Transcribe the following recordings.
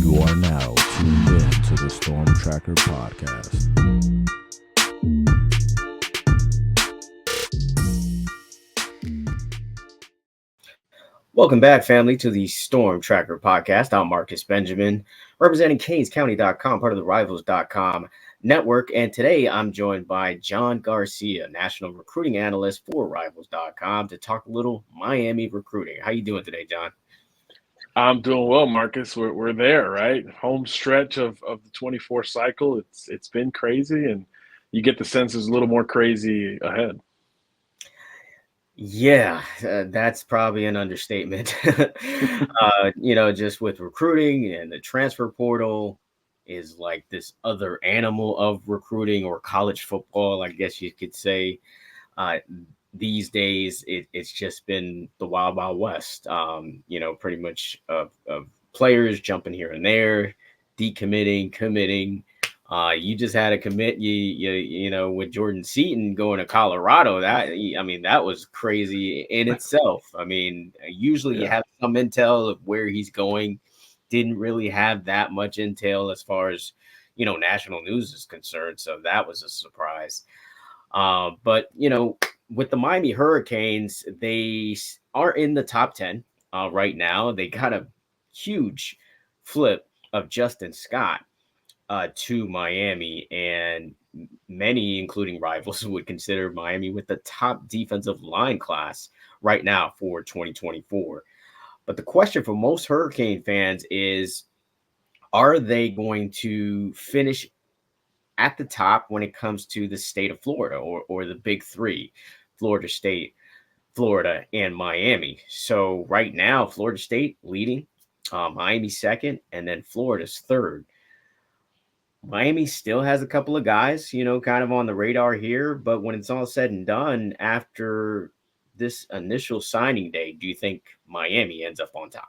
You are now tuned in to the Storm Tracker podcast. Welcome back, family, to the Storm Tracker podcast. I'm Marcus Benjamin, representing CanesCounty.com, part of the Rivals.com network. And today I'm joined by John Garcia, national recruiting analyst for Rivals.com, to talk a little Miami recruiting. How you doing today, John? I'm doing well, Marcus. We're there, right? Home stretch of the 24 cycle. It's been crazy, and you get the sense it's a little more crazy ahead. Yeah, that's probably an understatement. Just with recruiting and the transfer portal is like this other animal of recruiting, or college football, I guess you could say. Uh, these days, it's just been the wild, wild west. Pretty much of players jumping here and there, decommitting, committing. You just had a commit, with Jordan Seaton going to Colorado. That was crazy in itself. Usually you have some intel of where he's going. Didn't really have that much intel as far as, national news is concerned. So that was a surprise. But with the Miami Hurricanes, they are in the top 10 right now. They got a huge flip of Justin Scott to Miami, and many, including Rivals, would consider Miami with the top defensive line class right now for 2024. But the question for most Hurricane fans is, are they going to finish at the top when it comes to the state of Florida, or the big three, Florida State, Florida, and Miami? So right now, Florida State leading, Miami second, and then Florida's third. Miami still has a couple of guys, kind of on the radar here, but when it's all said and done, after this initial signing day, do you think Miami ends up on top?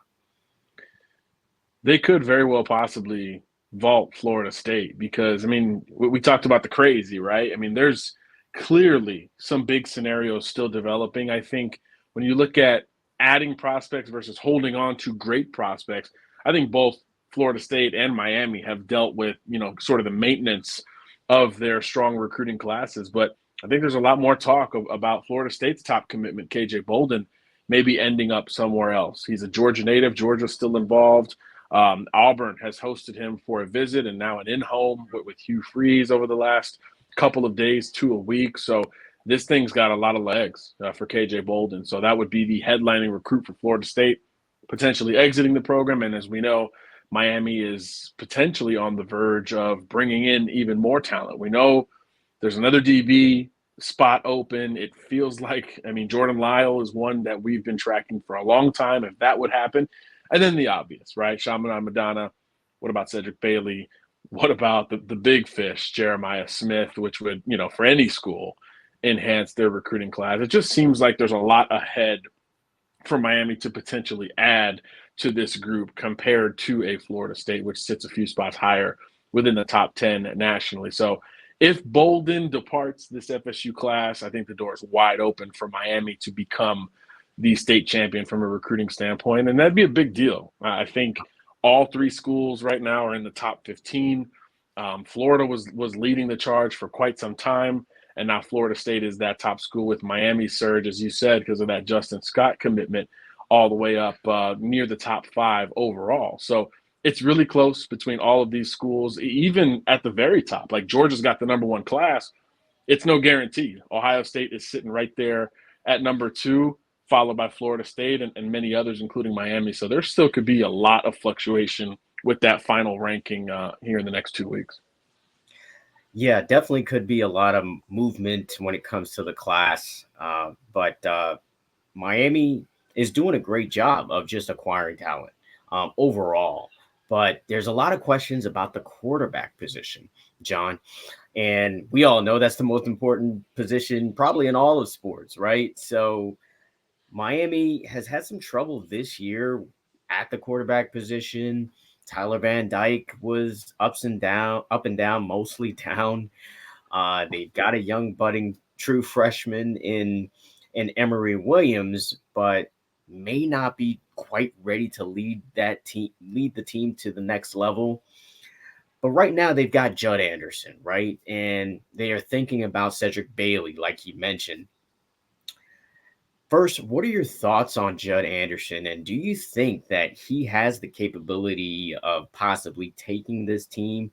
They could very well possibly vault Florida State because, we talked about the crazy, right? There's clearly some big scenarios still developing. I think when you look at adding prospects versus holding on to great prospects, I think both Florida State and Miami have dealt with, sort of the maintenance of their strong recruiting classes. But I think there's a lot more talk about Florida State's top commitment, KJ Bolden, maybe ending up somewhere else. He's a Georgia native. Georgia's still involved. Auburn has hosted him for a visit and now an in-home with Hugh Freeze over the last couple of days to a week. So this thing's got a lot of legs for KJ Bolden. So that would be the headlining recruit for Florida State, potentially exiting the program. And as we know, Miami is potentially on the verge of bringing in even more talent. We know there's another DB spot open. It feels like, Jordan Lyle is one that we've been tracking for a long time, if that would happen. And then the obvious, right? Shaman Madonna. What about Cedrick Bailey? What about the big fish, Jeremiah Smith, which would, for any school, enhance their recruiting class? It just seems like there's a lot ahead for Miami to potentially add to this group compared to a Florida State, which sits a few spots higher within the top 10 nationally. So if Bolden departs this FSU class, I think the door is wide open for Miami to become the state champion from a recruiting standpoint, and that'd be a big deal. I think all three schools right now are in the top 15. Florida was leading the charge for quite some time, and now Florida State is that top school, with Miami surge, as you said, because of that Justin Scott commitment, all the way up near the top 5 overall. So it's really close between all of these schools, even at the very top. Like Georgia's got the number 1 class. It's no guarantee. Ohio State is sitting right there at number 2, followed by Florida State and many others, including Miami. So there still could be a lot of fluctuation with that final ranking here in the next 2 weeks. Yeah, definitely could be a lot of movement when it comes to the class. But Miami is doing a great job of just acquiring talent overall. But there's a lot of questions about the quarterback position, John. And we all know that's the most important position probably in all of sports, right? So Miami has had some trouble this year at the quarterback position. Tyler Van Dyke was up and down, mostly down. They've got a young budding true freshman in Emory Williams, but may not be quite ready to lead the team to the next level. But right now they've got Judd Anderson, right? And they are thinking about Cedrick Bailey, like he mentioned. First, what are your thoughts on Judd Anderson? And do you think that he has the capability of possibly taking this team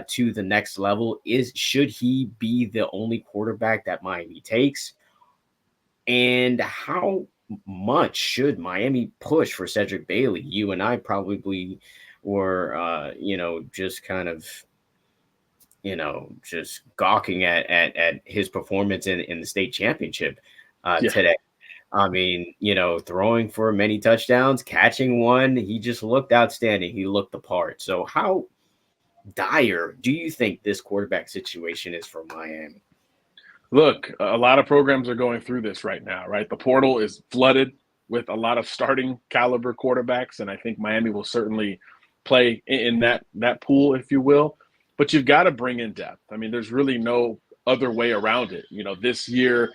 to the next level? Should he be the only quarterback that Miami takes? And how much should Miami push for Cedrick Bailey? You and I probably were, just kind of, just gawking at his performance in the state championship Yeah. today. I mean, throwing for many touchdowns, catching one, he just looked outstanding. He looked the part. So how dire do you think this quarterback situation is for Miami? Look, a lot of programs are going through this right now, right? The portal is flooded with a lot of starting caliber quarterbacks, and I think Miami will certainly play in that pool, if you will. But you've got to bring in depth. I mean, there's really no other way around it. This year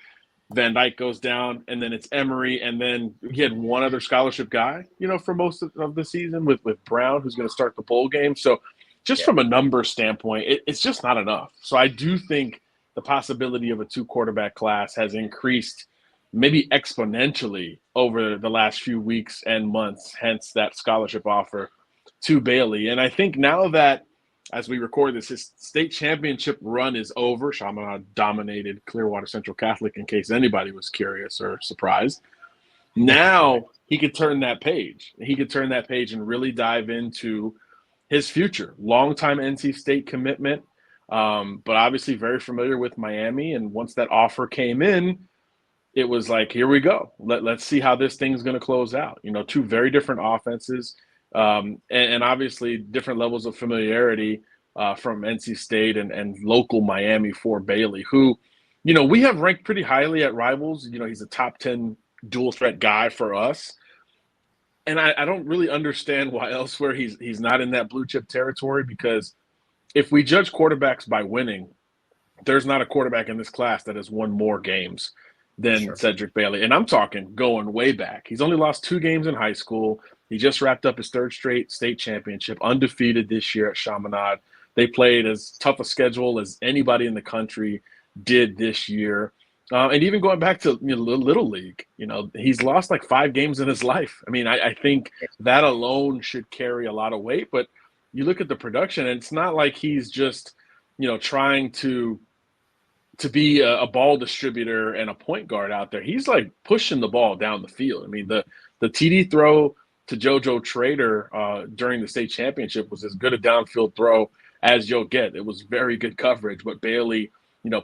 Van Dyke goes down, and then it's Emory, and then he had one other scholarship guy, for most of the season with Brown, who's going to start the bowl game. So just from a number standpoint, it's just not enough. So I do think the possibility of a 2-quarterback class has increased maybe exponentially over the last few weeks and months, hence that scholarship offer to Bailey. And I think now that, as we record this, his state championship run is over. Chaminade dominated Clearwater Central Catholic, in case anybody was curious or surprised. Now he could turn that page. He could turn that page and really dive into his future. Longtime NC State commitment, but obviously very familiar with Miami. And once that offer came in, it was like, here we go. Let's see how this thing's going to close out. 2 very different offenses. And obviously different levels of familiarity from NC State and local Miami for Bailey, who, we have ranked pretty highly at Rivals. He's a top 10 dual threat guy for us. And I don't really understand why elsewhere he's not in that blue chip territory, because if we judge quarterbacks by winning, there's not a quarterback in this class that has won more games than Cedrick Bailey. And I'm talking going way back. He's only lost 2 games in high school. He just wrapped up his 3rd straight state championship, undefeated this year at Chaminade. They played as tough a schedule as anybody in the country did this year. And even going back to Little League, he's lost like 5 games in his life. I mean, I think that alone should carry a lot of weight. But you look at the production, and it's not like he's just, trying to be a ball distributor and a point guard out there. He's like pushing the ball down the field. I mean, the TD throw to JoJo Trader during the state championship was as good a downfield throw as you'll get. It was very good coverage, but Bailey,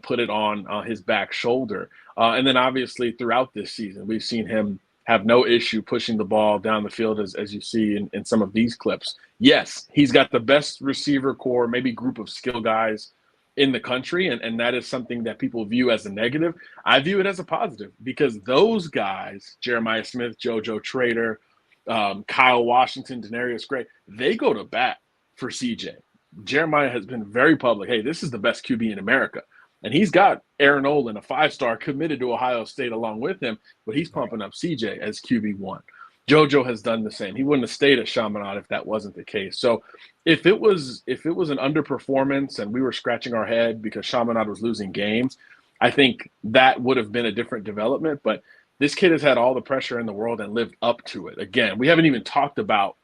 put it on his back shoulder. And then obviously throughout this season, we've seen him have no issue pushing the ball down the field, as you see in some of these clips. Yes, he's got the best receiver core, maybe group of skill guys in the country, and that is something that people view as a negative. I view it as a positive, because those guys, Jeremiah Smith, JoJo Trader, Kyle Washington, Denarius Gray, they go to bat for CJ. Jeremiah has been very public. Hey, this is the best QB in America. And he's got Aaron Olin, a 5-star, committed to Ohio State along with him, but he's pumping up CJ as QB1. JoJo has done the same. He wouldn't have stayed at Chaminade if that wasn't the case. So if it was an underperformance and we were scratching our head because Chaminade was losing games, I think that would have been a different development. But this kid has had all the pressure in the world and lived up to it. Again, we haven't even talked about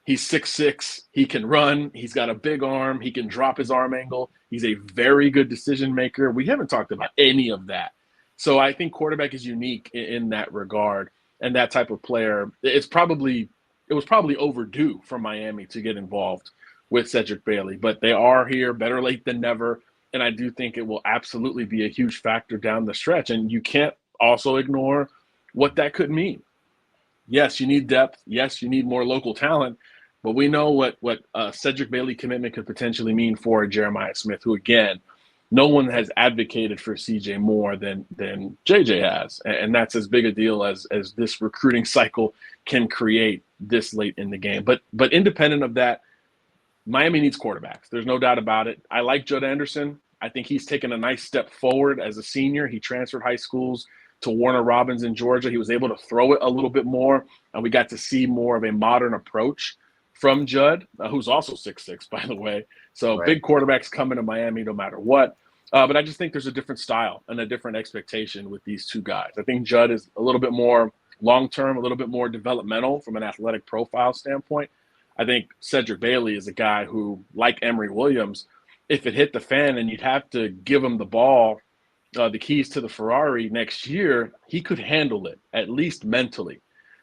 he's 6'6", he can run, he's got a big arm, he can drop his arm angle, he's a very good decision maker. We haven't talked about any of that. So I think quarterback is unique in that regard. And that type of player, it was probably overdue for Miami to get involved with Cedrick Bailey. But they are here, better late than never. And I do think it will absolutely be a huge factor down the stretch. And you can't also ignore what that could mean. Yes, you need depth. Yes, you need more local talent. But we know what Cedrick Bailey commitment could potentially mean for Jeremiah Smith, who, again, no one has advocated for CJ more than JJ has. And that's as big a deal as this recruiting cycle can create this late in the game. But independent of that, Miami needs quarterbacks. There's no doubt about it. I like Judd Anderson. I think he's taken a nice step forward as a senior. He transferred high schools to Warner Robins in Georgia. He was able to throw it a little bit more, and we got to see more of a modern approach from Judd, who's also 6'6", by the way. So Right. big quarterbacks coming to Miami no matter what. But I just think there's a different style and a different expectation with these two guys. I think Judd is a little bit more long-term, a little bit more developmental from an athletic profile standpoint. I think Cedrick Bailey is a guy who, like Emory Williams, if it hit the fan and you'd have to give him the ball, the keys to the Ferrari next year, he could handle it, at least mentally,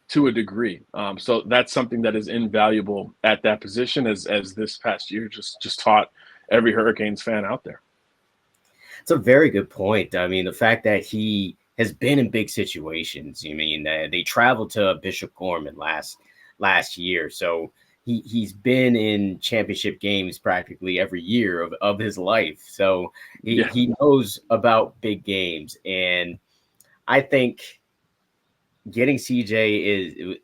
to a degree. So that's something that is invaluable at that position, as this past year just taught every Hurricanes fan out there. It's a very good point. I mean, the fact that he has been in big situations. I mean, they traveled to Bishop Gorman last year, so he's been in championship games practically every year of his life. So he knows about big games, and I think getting CJ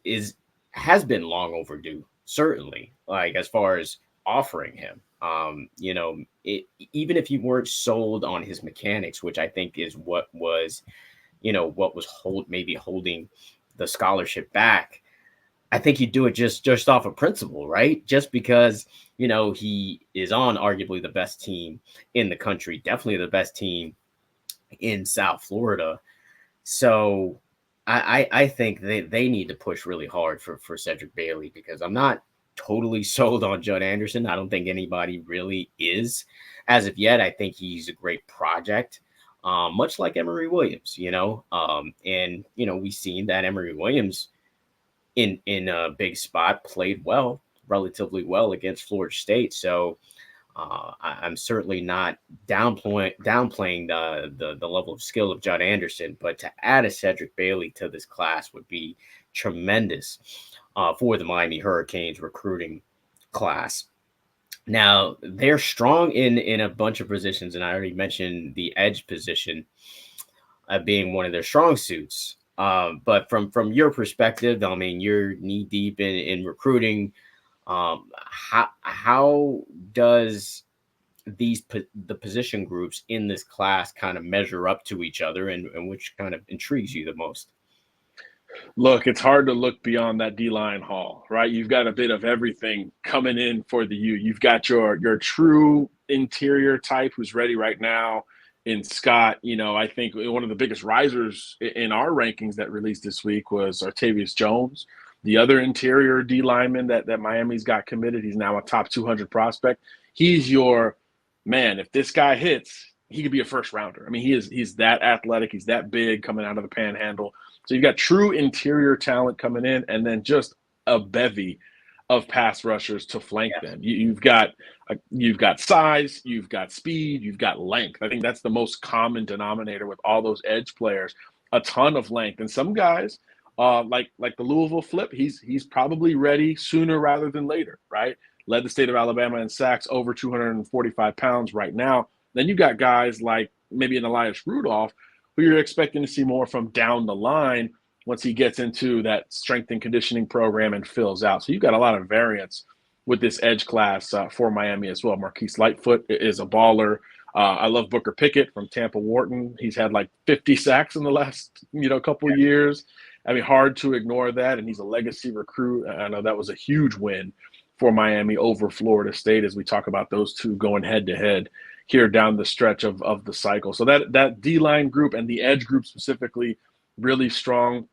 has been long overdue. Certainly, like as far as offering him. Even if you weren't sold on his mechanics, which I think is what was holding the scholarship back, I think you do it just off of principle, right? Just because, he is on arguably the best team in the country, definitely the best team in South Florida. So I think they need to push really hard for Cedrick Bailey, because I'm not totally sold on Judd Anderson. I don't think anybody really is as of yet. I think he's a great project, much like Emory Williams, and we've seen that Emory Williams in a big spot played relatively well against Florida State. So I'm certainly not downplaying the level of skill of Judd Anderson, but to add a Cedrick Bailey to this class would be tremendous for the Miami Hurricanes recruiting class. Now, they're strong in a bunch of positions, and I already mentioned the edge position being one of their strong suits. But from your perspective, I mean, you're knee deep in recruiting. How does the position groups in this class kind of measure up to each other, and which kind of intrigues you the most? Look, it's hard to look beyond that D-line haul, right? You've got a bit of everything coming in for the U. You've got your true interior type who's ready right now in Scott. I think one of the biggest risers in our rankings that released this week was Artavius Jones, the other interior D lineman that Miami's got committed. He's now a top 200 prospect. He's your man. If this guy hits, he could be a first rounder. I mean, he's that athletic. He's that big coming out of the panhandle. So you've got true interior talent coming in, and then just a bevy of pass rushers to flank them. You've got size, you've got speed, you've got length. I think that's the most common denominator with all those edge players. A ton of length, and some guys like the Louisville flip, he's probably ready sooner rather than later, right? Led the state of Alabama in sacks, over 245 pounds right now. Then you've got guys like maybe an Elias Rudolph, who you're expecting to see more from down the line once he gets into that strength and conditioning program and fills out. So you've got a lot of variance with this edge class for Miami as well. Marquise Lightfoot is a baller. I love Booker Pickett from Tampa Wharton. He's had like 50 sacks in the last couple of years. I mean, hard to ignore that, and he's a legacy recruit. I know that was a huge win for Miami over Florida State, as we talk about those two going head-to-head here down the stretch of the cycle. So that D-line group and the edge group specifically, really strong.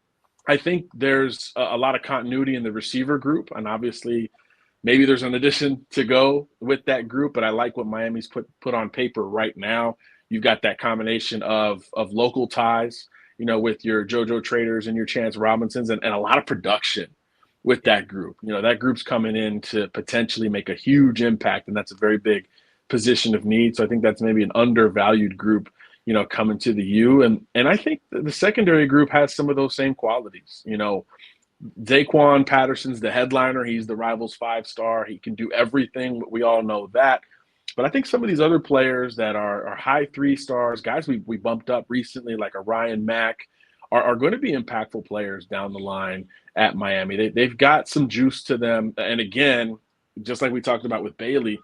I think there's a lot of continuity in the receiver group, and obviously maybe there's an addition to go with that group, but I like what Miami's put on paper right now. You've got that combination of local ties, with your JoJo Traders and your Chance Robinsons, and a lot of production with that group. That group's coming in to potentially make a huge impact, and that's a very big position of need. So I think that's maybe an undervalued group, coming to the U. And I think the secondary group has some of those same qualities. Zaquan Patterson's the headliner. He's the Rivals 5-star. He can do everything. We all know that. But I think some of these other players that are high 3-stars, guys we bumped up recently, like a Ryan Mack, are going to be impactful players down the line at Miami. They've got some juice to them. And again, just like we talked about with Bailey,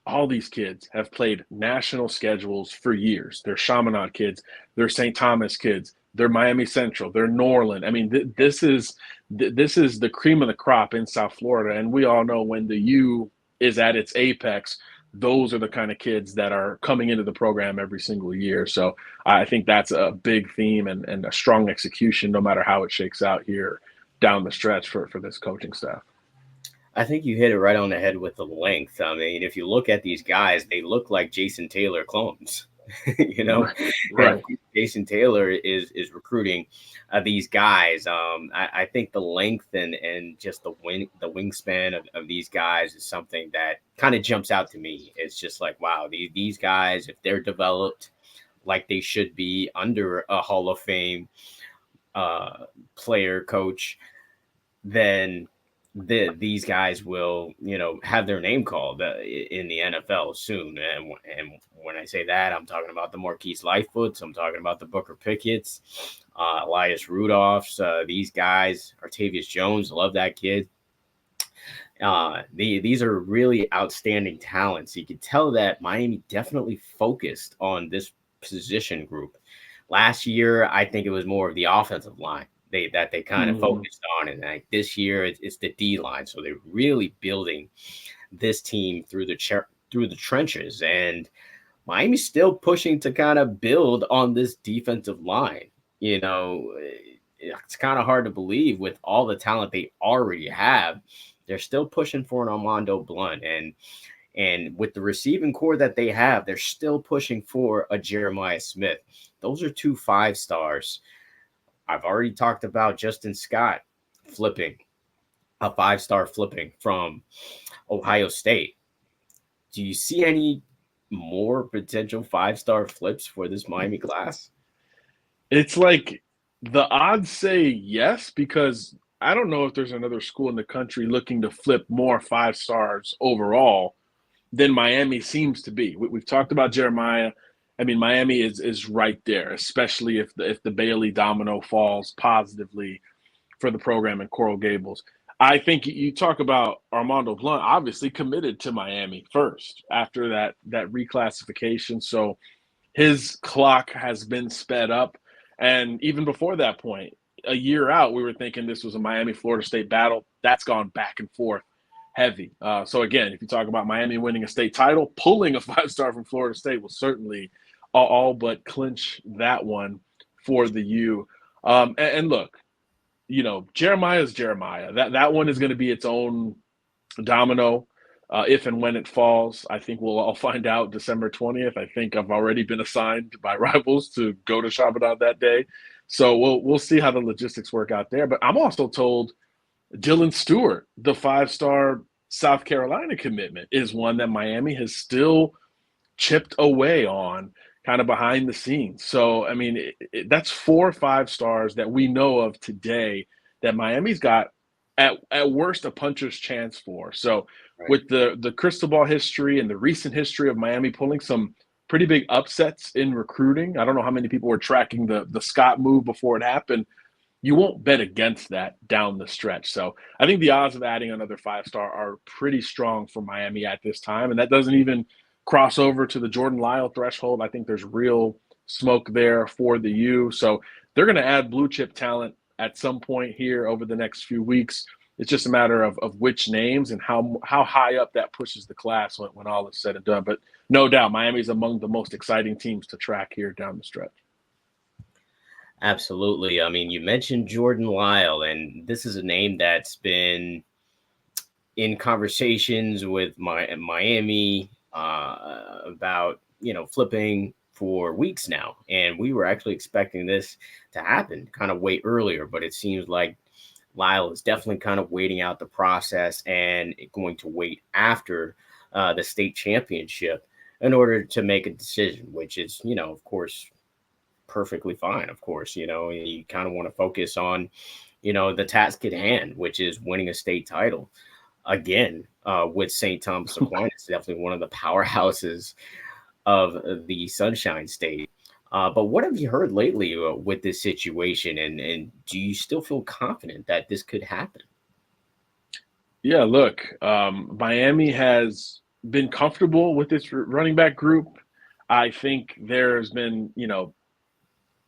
all these kids have played national schedules for years. They're Chaminade kids. They're St. Thomas kids. they're Miami Central, they're Norland. I mean, this is the cream of the crop in South Florida, and we all know when the U is at its apex, those are the kind of kids that are coming into the program every single year. So I think that's a big theme and a strong execution, no matter how it shakes out here down the stretch for this coaching staff. I think you hit it right on the head with the length. I mean, if you look at these guys, they look like Jason Taylor clones. You know, Right. Jason Taylor is recruiting these guys. I think the length and just the wingspan of these guys is something that kind of jumps out to me. It's just like, wow, these guys, if they're developed like they should be under a Hall of Fame player coach, then these guys will, have their name called in the NFL soon. And when I say that, I'm talking about the Marquise Lightfoots. I'm talking about the Booker Pickett's, Elias Rudolphs. These guys, Artavius Jones, love that kid. These are really outstanding talents. You can tell that Miami definitely focused on this position group. Last year, I think it was more of the offensive line they kind of focused on, and like this year, it's the D line. So they're really building this team through the trenches, and Miami's still pushing to kind of build on this defensive line. It's kind of hard to believe with all the talent they already have. They're still pushing for an Armondo Blount, and with the receiving core that they have, they're still pushing for a Jeremiah Smith. Those are 2 5-stars. I've already talked about Justin Scott flipping, a 5-star flipping from Ohio State. Do you see any more potential 5-star flips for this Miami class? It's like the odds say yes, because I don't know if there's another school in the country looking to flip more 5-stars overall than Miami seems to be. We've talked about Jeremiah. I mean, Miami is right there, especially if the Bailey domino falls positively for the program in Coral Gables. I think you talk about Armondo Blount, obviously committed to Miami first after that reclassification. So his clock has been sped up. And even before that point, a year out, we were thinking this was a Miami-Florida State battle. That's gone back and forth heavy. So again, if you talk about Miami winning a state title, pulling a 5-star from Florida State will certainly all but clinch that one for the U. And look, Jeremiah is Jeremiah. That one is going to be its own domino if and when it falls. I think we'll all find out December 20th. I think I've already been assigned by Rivals to go to Chaminade that day. So we'll see how the logistics work out there. But I'm also told Dylan Stewart, the 5-star South Carolina commitment, is one that Miami has still chipped away on kind of behind the scenes. So, I mean, that's 4 5-stars that we know of today that Miami's got at worst a puncher's chance for. So right. With the crystal ball history and the recent history of Miami pulling some pretty big upsets in recruiting, I don't know how many people were tracking the Scott move before it happened. You won't bet against that down the stretch. So I think the odds of adding another 5-star are pretty strong for Miami at this time. And that doesn't even cross over to the Jordan Lyle threshold. I think there's real smoke there for the U. So they're going to add blue chip talent at some point here over the next few weeks. It's just a matter of which names and how high up that pushes the class when all is said and done. But no doubt, Miami's among the most exciting teams to track here down the stretch. Absolutely. I mean, you mentioned Jordan Lyle, and this is a name that's been in conversations with Miami about, flipping for weeks now. And we were actually expecting this to happen kind of way earlier, but it seems like Lyle is definitely kind of waiting out the process and going to wait after the state championship in order to make a decision, which is, of course, perfectly fine. Of course, you kind of want to focus on, the task at hand, which is winning a state title. Again, with St. Thomas Aquinas, definitely one of the powerhouses of the Sunshine State. But what have you heard lately with this situation, and do you still feel confident that this could happen? Yeah, look, Miami has been comfortable with this running back group. I think there's been,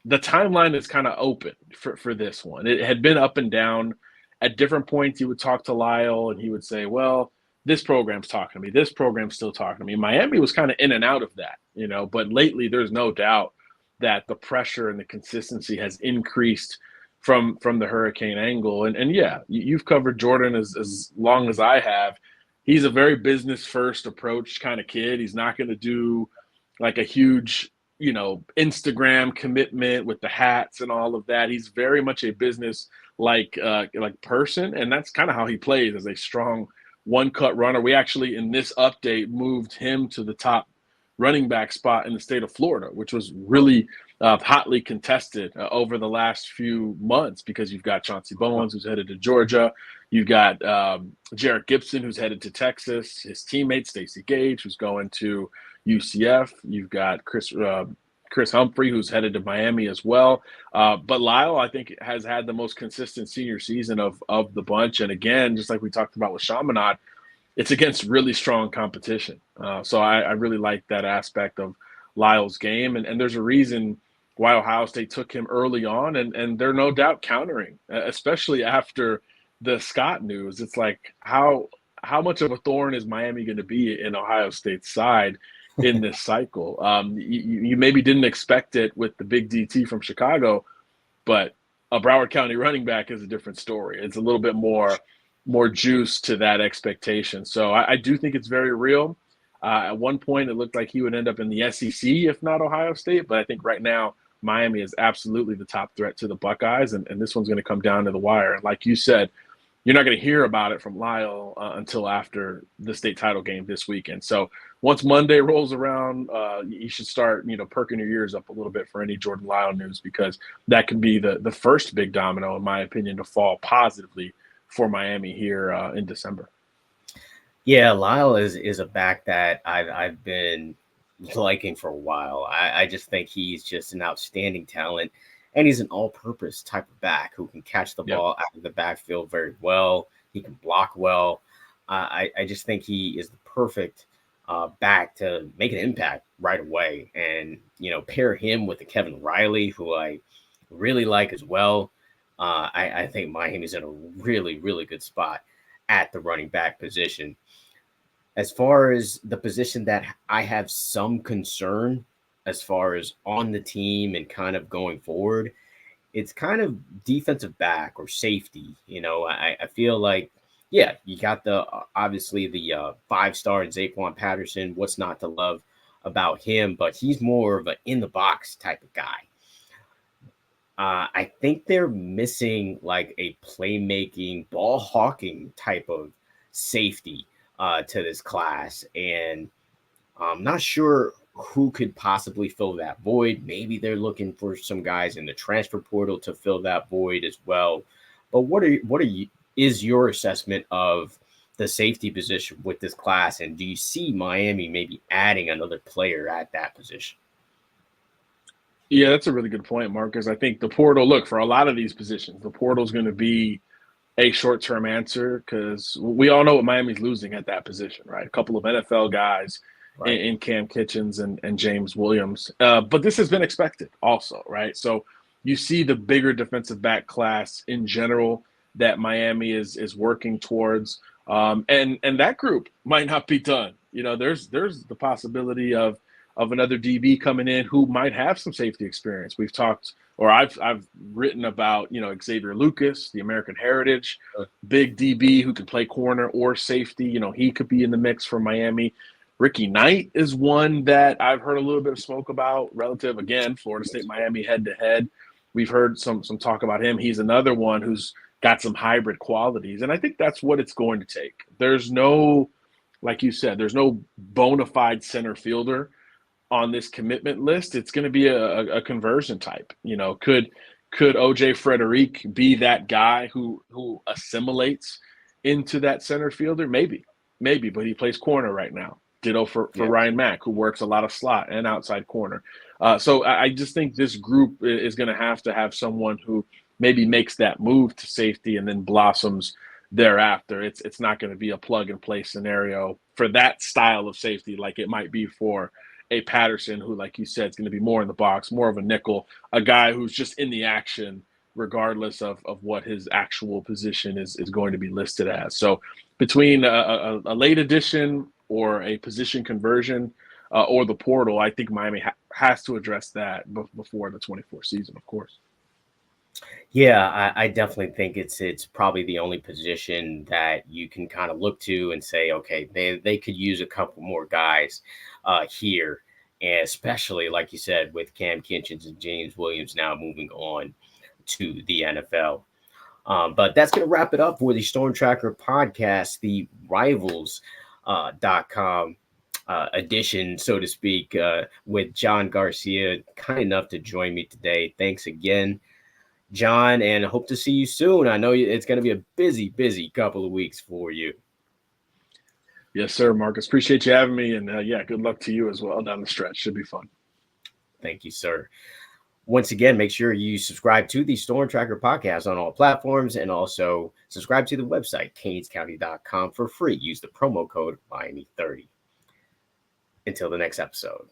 the timeline is kind of open for this one. It had been up and down. At different points, he would talk to Lyle, and he would say, well, this program's talking to me. This program's still talking to me. Miami was kind of in and out of that, but lately there's no doubt that the pressure and the consistency has increased from the Hurricane angle. And yeah, you've covered Jordan as long as I have. He's a very business first approach kind of kid. He's not going to do like a huge, Instagram commitment with the hats and all of that. He's very much a business like person, and that's kind of how he plays, as a strong one-cut runner. We actually, in this update, moved him to the top running back spot in the state of Florida, which was really hotly contested over the last few months, because you've got Chauncey Bowens, who's headed to Georgia. You've got Jarrett Gibson, who's headed to Texas. His teammate, Stacey Gage, who's going to UCF. You've got Chris Humphrey, who's headed to Miami as well. But Lyle, I think, has had the most consistent senior season of the bunch. And again, just like we talked about with Chaminade, it's against really strong competition. So I really like that aspect of Lyle's game. And there's a reason why Ohio State took him early on. And they're no doubt countering, especially after the Scott news. It's like, how much of a thorn is Miami going to be in Ohio State's side in this cycle? You maybe didn't expect it with the big DT from Chicago, but a Broward County running back is a different story. It's a little bit more juice to that expectation. So I do think it's very real. At one point, it looked like he would end up in the SEC, if not Ohio State. But I think right now, Miami is absolutely the top threat to the Buckeyes, and this one's going to come down to the wire. And like you said, you're not going to hear about it from Lyle until after the state title game this weekend. So once Monday rolls around, you should start, perking your ears up a little bit for any Jordan Lyle news, because that could be the first big domino, in my opinion, to fall positively for Miami here in December. Yeah, Lyle is a back that I've been liking for a while. I just think he's just an outstanding talent. And he's an all-purpose type of back who can catch the ball out of the backfield very well. He can block well. I just think he is the perfect back to make an impact right away. And, pair him with the Kevin Riley, who I really like as well. I think Miami's in a really, really good spot at the running back position. As far as the position that I have some concern as far as on the team and kind of going forward, it's kind of defensive back or safety. I feel like, yeah, you got obviously the 5-star Zaquan Patterson. What's not to love about him? But he's more of an in the box type of guy. I think they're missing like a playmaking, ball hawking type of safety to this class, and I'm not sure who could possibly fill that void. Maybe they're looking for some guys in the transfer portal to fill that void as well. But what is your assessment of the safety position with this class, and do you see Miami maybe adding another player at that position? Yeah, that's a really good point, Marcus. I think the portal, look, for a lot of these positions, the portal is going to be a short-term answer, because we all know what Miami's losing at that position, right? A couple of NFL guys in Cam Kitchens and James Williams. But this has been expected also, right? So you see the bigger defensive back class in general that Miami is working towards. And that group might not be done. There's the possibility of another DB coming in who might have some safety experience. We've talked, or I've written about, Xavier Lucas, the American Heritage, big DB who can play corner or safety. He could be in the mix for Miami. Ricky Knight is one that I've heard a little bit of smoke about relative, again, Florida State, Miami head-to-head. We've heard some talk about him. He's another one who's got some hybrid qualities, and I think that's what it's going to take. There's no, like you said, there's no bona fide center fielder on this commitment list. It's going to be a conversion type. Could OJ Frederick be that guy who assimilates into that center fielder? Maybe, but he plays corner right now. Ditto for Ryan Mack, who works a lot of slot and outside corner. So I just think this group is going to have someone who maybe makes that move to safety and then blossoms thereafter. It's not going to be a plug and play scenario for that style of safety like it might be for a Patterson who, like you said, is going to be more in the box, more of a nickel, a guy who's just in the action regardless of what his actual position is going to be listed as. So between a late addition or a position conversion or the portal, I think Miami has to address that before the 24 season, of course. Yeah, I definitely think it's probably the only position that you can kind of look to and say, okay, they could use a couple more guys here, and especially like you said with Cam Kinchens and James Williams now moving on to the NFL. But that's going to wrap it up for the Storm Tracker podcast, the Rivals.com edition, so to speak, with John Garcia, kind enough to join me today. Thanks again, John, and hope to see you soon. I know it's going to be a busy couple of weeks for you. Yes, sir, Marcus. Appreciate you having me. And yeah, good luck to you as well down the stretch. Should be fun. Thank you, sir. Once again, make sure you subscribe to the Storm Tracker podcast on all platforms, and also subscribe to the website, canescounty.com, for free. Use the promo code Miami30. Until the next episode.